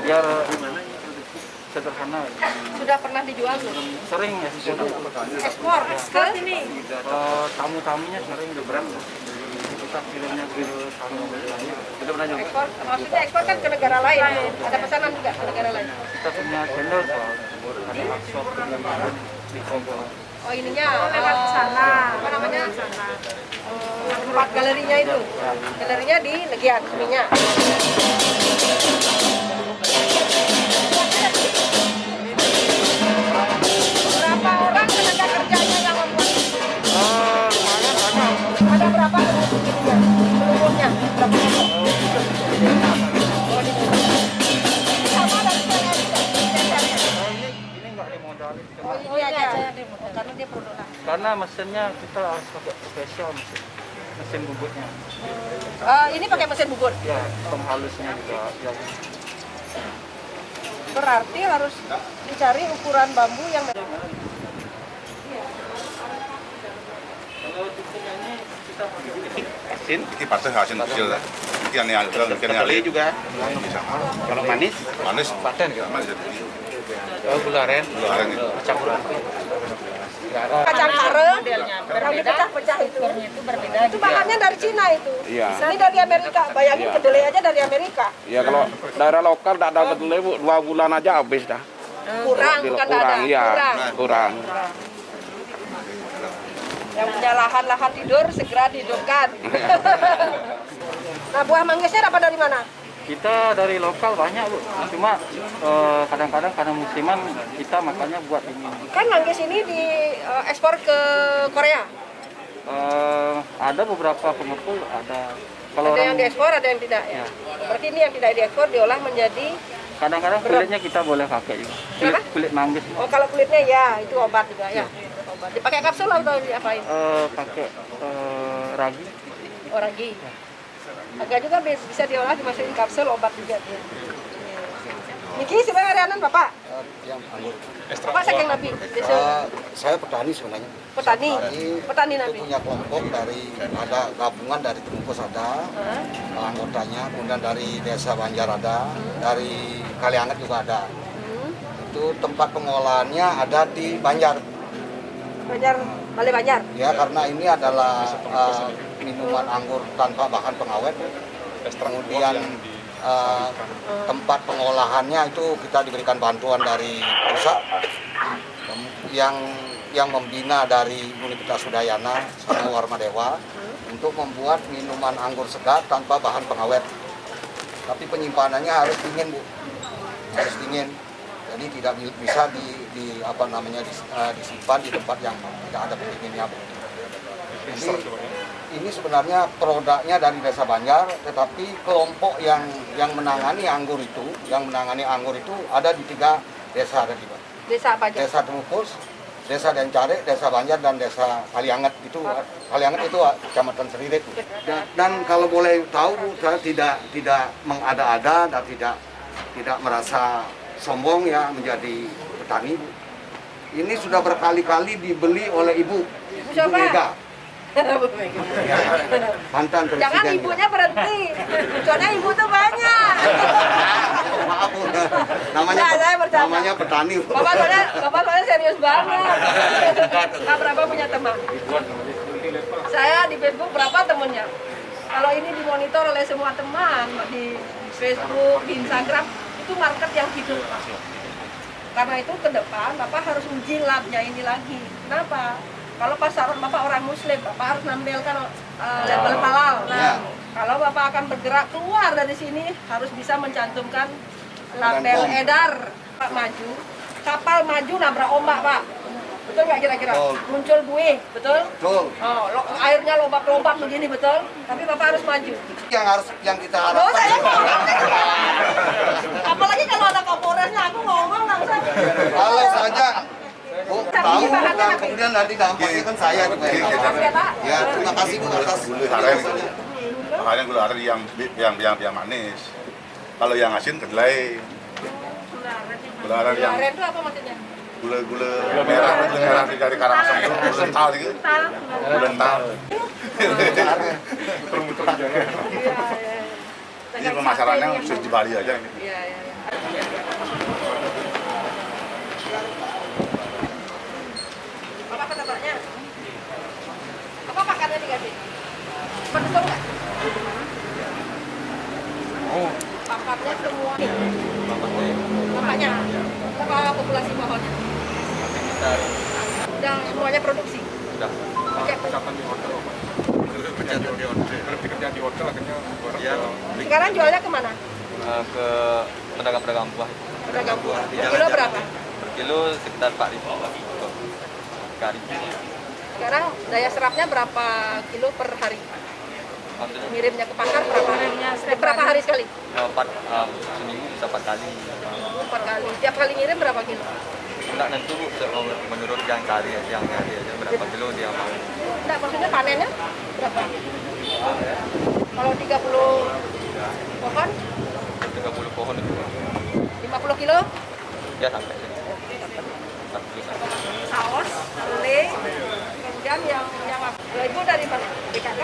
Biar sederhana. Sudah pernah dijual belum? Sering ya. Ekspor ke sini. Tamu-tamunya sering beberapa. Kita kirimnya ke sana. Sudah pernah nyoba. Ekspor, maksudnya ekspor kan ke negara lain. Ada pesanan juga ke negara lain. Kita punya channel Pak. Ada workshop di Kongo. Oh ininya lewat sana. Apa namanya? Tempat galerinya itu. Galerinya di Legian Seminya. Berapa orang tenaga kerjanya yang membuat itu? Ada berapa ininya? Seluruhnya berapa? Sama dari saya. Ini nggak dimodalin. Oh ini aja. Karena dia produk. Karena mesinnya kita harus pakai spesial mesin bubutnya. Ini pakai mesin bubut. Ya, penghalusnya juga. Ya. Berarti harus dicari ukuran bambu yang Kalau tipenya ini kita pakai asin, ini patah asin kecil. Ikan yang Kedelai juga. Kalau manis, manis, paten gitu. manis. Oh, gula aren. Gula aren itu. Campuran. kacang kareng yang dipecah-pecah itu berbeda. Itu bahannya dari Cina itu. Iya. Ini dari Amerika. Bayangin kedelai aja dari Amerika. Ya kalau daerah lokal tidak ada kedelai Bu, 2 bulan aja habis dah. Kurang, bukan ada. Iya, kurang. Yang punya lahan-lahan tidur segera dihidupkan. Nah, buah manggisnya dapat dari mana? Kita dari lokal banyak Bu, cuma kadang-kadang karena musiman kita makanya buat ini. Kan manggis ini diekspor ke Korea. Ada beberapa pengepul, ada. Ada yang diekspor, ada yang tidak ya. Berarti ini yang tidak diekspor diolah menjadi Kadang-kadang kulitnya kita boleh pakai juga. Kenapa? Kulit manggis. Oh, kalau kulitnya ya itu obat juga ya. Obat. Dipakai kapsul atau diapain? Pakai ragi. Oh, ragi. Agak juga bisa diolah dimasukin kapsul obat juga dia. Niki sebenarnya Arianan Bapak? Yang anggur. Bapak saking Nabi? Saya petani sebenarnya. Petani Itu Nabi? punya kelompok ada gabungan dari Trungkus ada, anggotanya, kemudian dari Desa Banjar ada, dari Kalianget juga ada. Itu tempat pengolahannya ada di Banjar. Balai Banjar? Ya, karena ini adalah minuman anggur tanpa bahan pengawet. Kemudian tempat pengolahannya itu kita diberikan bantuan dari pusat yang membina dari Universitas Udayana sama Warmadewa untuk membuat minuman anggur segar tanpa bahan pengawet. Tapi penyimpanannya harus dingin, Bu. Harus dingin. Jadi tidak bisa disimpan di tempat yang tidak ada pendinginnya, Bu. Jadi ini sebenarnya produknya dari Desa Banjar, tetapi kelompok yang menangani anggur itu ada di 3 desa ada di Pak. Desa apa aja? Desa Trungkus, Desa Dencare, Desa Banjar dan Desa Kalianget itu Kecamatan Seririk. Dan kalau boleh tahu Bu, saya tidak mengada-ada dan tidak merasa sombong ya menjadi petani, Bu. Ini sudah berkali-kali dibeli oleh Ibu Mega. Mantan presiden. Jangan ibunya berhenti, soalnya ibu tuh banyak. Maaf Bu, namanya petani Bu. Bapak soalnya serius banget. Nah, berapa punya teman? Saya di Facebook berapa temennya? Kalau ini dimonitor oleh semua teman di Facebook, di Instagram, itu market yang hidup. Karena itu ke depan Bapak harus uji labnya ini lagi. Kenapa? Kalau pasaran Bapak orang Muslim, Bapak harus nampilkan label halal. Nah, kalau Bapak akan bergerak keluar dari sini, harus bisa mencantumkan label edar. Pak maju, kapal maju nabrak ombak, Pak. Betul nggak kira-kira? Muncul buih, betul? Betul. Oh, airnya lobak-lobak begini, betul? Tapi Bapak harus maju. Yang kita Oh, harapkan. saya ngomong. Apalagi kalau ada Kapolresnya, aku ngomong langsung. Kalau saja Bu tahu dan kemudian nanti dampaknya kan saya juga. Ya, terima kasih Bu atas Makanya gula aren yang manis. Kalau yang asin kedelai. Gula aren yang Aren itu apa maksudnya? gula merah dari Karangasem itu gula lental gitu. Gula lental. Ini pemasarannya khusus di Bali aja ini. Iya. Apa tebaknya? Apa pakannya dikasih? Betul nggak? Pakannya semua. Bapaknya? Berapa populasi pohonnya? Udah semuanya produksi? Udah. Pakai Kapan di hotel? Kerja di hotel akhirnya sekarang jualnya kemana? ke pedagang-pedagang buah. Pedagang buah. Kilo berapa? Per kilo sekitar 4.000. Sekarang daya serapnya berapa kilo per hari? Maksudnya Ngirimnya ke pasar berapa hari sekali? seminggu bisa 4 kali. 4 kali. Tiap kali ngirim berapa kilo? Enggak nentu Bu, menurut yang cari aja berapa kilo dia mau. Enggak, maksudnya panennya berapa? Kalau 30 pohon, 30 pohon itu 50 kilo? ya sampai 40 sampai. Saus, gulai, kemudian yang apa? Ibu dari mana? BKK?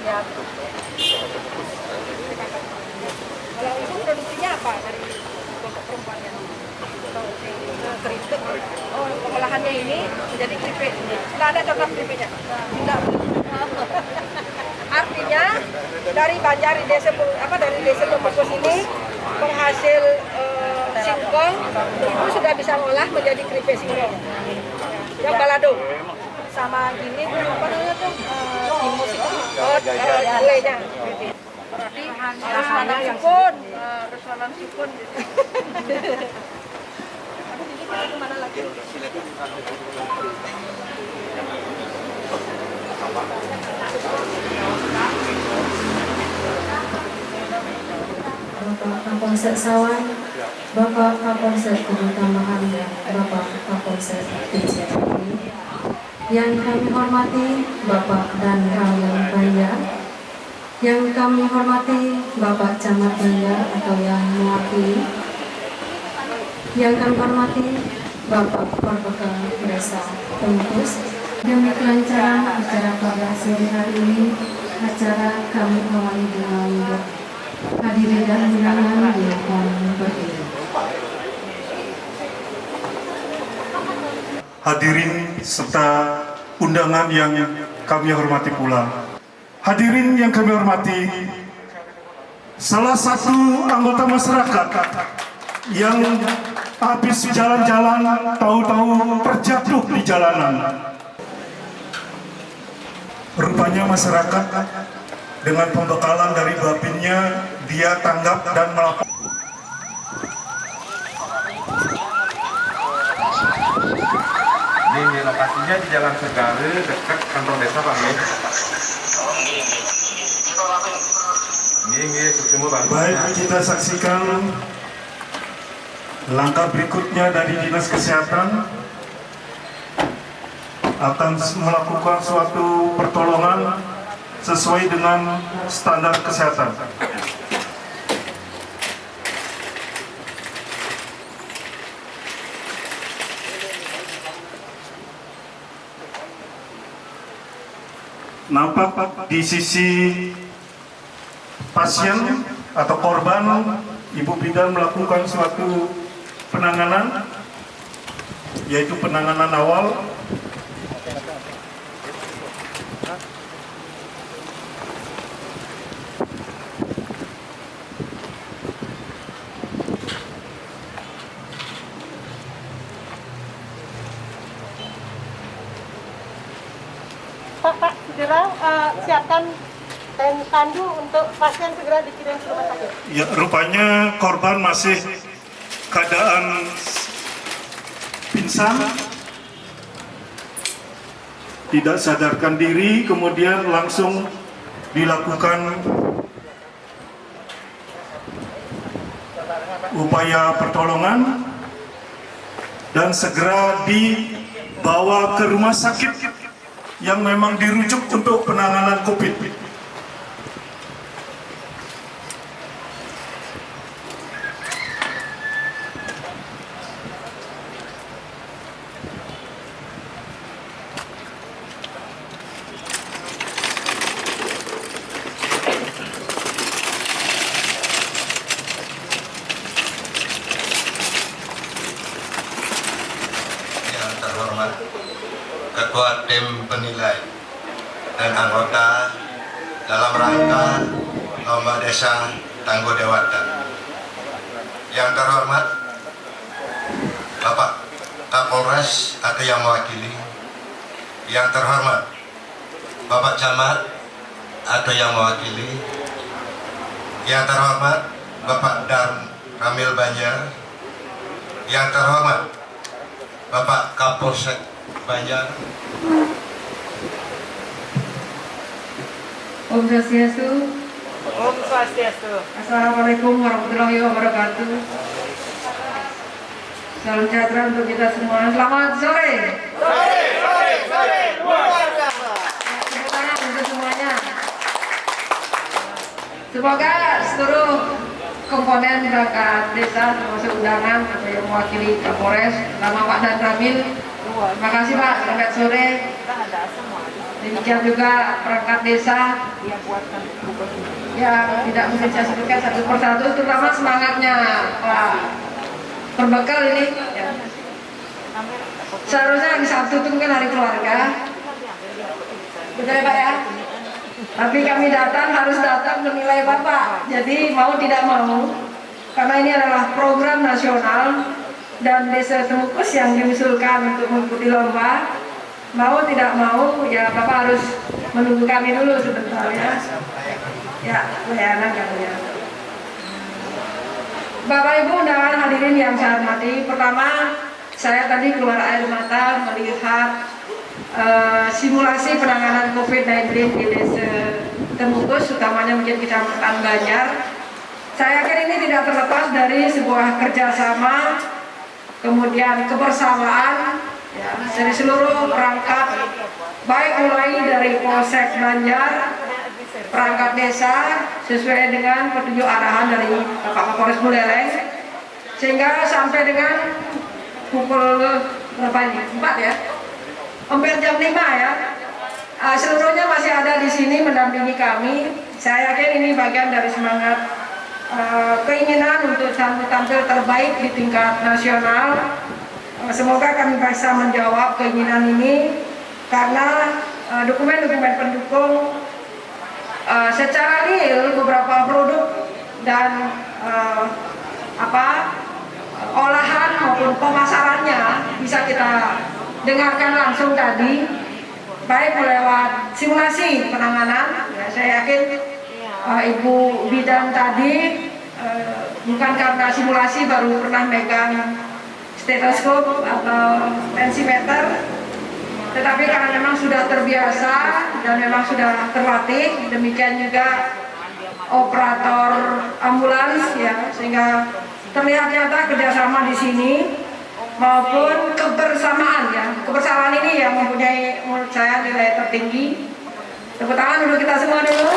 Ya. BKK. Kalau ibu produksinya apa dari kelompok perempuannya? Keripik. Oh, pengolahannya ini menjadi keripik. Tidak ada contoh keripiknya? Tidak. Artinya dari Banjar di desa Trungkus ini penghasil singkong itu sudah bisa ngolah menjadi keripik singkong. Yang balado. Sama gini apa namanya tuh? Timus itu. Oh, gulainya. Berarti harus nanam sipun. Harus nanam sipun. Jadi kemana lagi? Bapak Kapolsek Sawan, Bapak Kapolsek Keutamahan, Bapak Kapolsek DJI, yang kami hormati Bapak dan Kalian Banjar, yang kami hormati Bapak Camat Banjar atau yang mewakili, yang kami hormati Bapak Perbekal Desa Tembus. Demi kelancaran acara pada sore hari ini, acara kami awali dengan hadirin dan undangan yang berdiri. Hadirin serta undangan yang kami hormati pula. Hadirin yang kami hormati, salah satu anggota masyarakat yang habis jalan-jalan tahu-tahu terjatuh di jalanan. Rupanya masyarakat dengan pembekalan dari babinnya, dia tanggap dan melakukan. Ini lokasinya di Jalan Segare dekat kantor desa Pak. Ini semua Bang. Baik, kita saksikan langkah berikutnya dari Dinas Kesehatan akan melakukan suatu pertolongan sesuai dengan standar kesehatan. Nampak di sisi pasien atau korban, Ibu Bidan melakukan suatu penanganan, yaitu penanganan awal. Pak, segera siapkan tandu untuk pasien segera dikirim ke rumah sakit. Ya, rupanya korban masih keadaan pingsan, tidak sadarkan diri, kemudian langsung dilakukan upaya pertolongan dan segera dibawa ke rumah sakit yang memang dirujuk untuk penanganan COVID. Yang terhormat Ketua Tim Penilai dan anggota dalam rangka Lomba Desa Tangguh Dewata. Yang terhormat Bapak Kapolres atau yang mewakili. Yang terhormat Bapak Camat atau yang mewakili. Yang terhormat Bapak Dan Ramil Banjar. Yang terhormat Bapak Kapolsek Banjar. Om Swastiastu. Om Swastiastu. Assalamualaikum warahmatullahi wabarakatuh. Salam sejahtera untuk kita semua. Selamat sore. Sore, luar biasa. Tepuk tangan untuk semuanya. Semoga seluruh komponen perangkat desa termasuk undangan atau yang mewakili Kapolres, nama Pak Dan Ramil. Terima kasih Pak, selamat sore. Demikian juga perangkat desa yang tidak mungkin saya sebutkan satu persatu, terutama semangatnya Pak Perbekal ini. Ya. Seharusnya hari Sabtu itu mungkin hari keluarga, betul ya Pak ya? Tapi kami harus datang menilai Bapak. Jadi mau tidak mau karena ini adalah program nasional dan Desa Temukus yang diusulkan untuk mengikuti lomba. Mau tidak mau ya Bapak harus menunggu kami dulu sebentar ya. Ya, layanan katanya. Bapak Ibu undangan hadirin yang saya hormati, pertama saya tadi keluar air mata melihat simulasi penanganan COVID-19 di Desa Temukus, utamanya mungkin Kecamatan Banjar. Saya yakin ini tidak terlepas dari sebuah kerjasama, kemudian kebersamaan ya, dari seluruh perangkat, baik mulai dari Polsek Banjar, perangkat desa, sesuai dengan petunjuk arahan dari Bapak Kapolres Buleleng, sehingga sampai dengan pukul berapa ini? 4 ya? Hampir jam 5 ya. Seluruhnya masih ada di sini mendampingi kami. Saya yakin ini bagian dari semangat keinginan untuk tampil terbaik di tingkat nasional. Semoga kami bisa menjawab keinginan ini karena dokumen-dokumen pendukung secara real beberapa produk dan olahan maupun pemasarannya bisa kita dengarkan langsung tadi, baik lewat simulasi penanganan. Ya, saya yakin Ibu Bidan tadi bukan karena simulasi baru pernah megang stetoskop atau tensimeter, tetapi karena memang sudah terbiasa dan memang sudah terlatih. Demikian juga operator ambulans ya, sehingga terlihat nyata kerjasama di sini maupun kebersamaan ya. Kebersamaan ini yang mempunyai menurut saya nilai tertinggi. Tepuk tangan dulu kita semua dulu.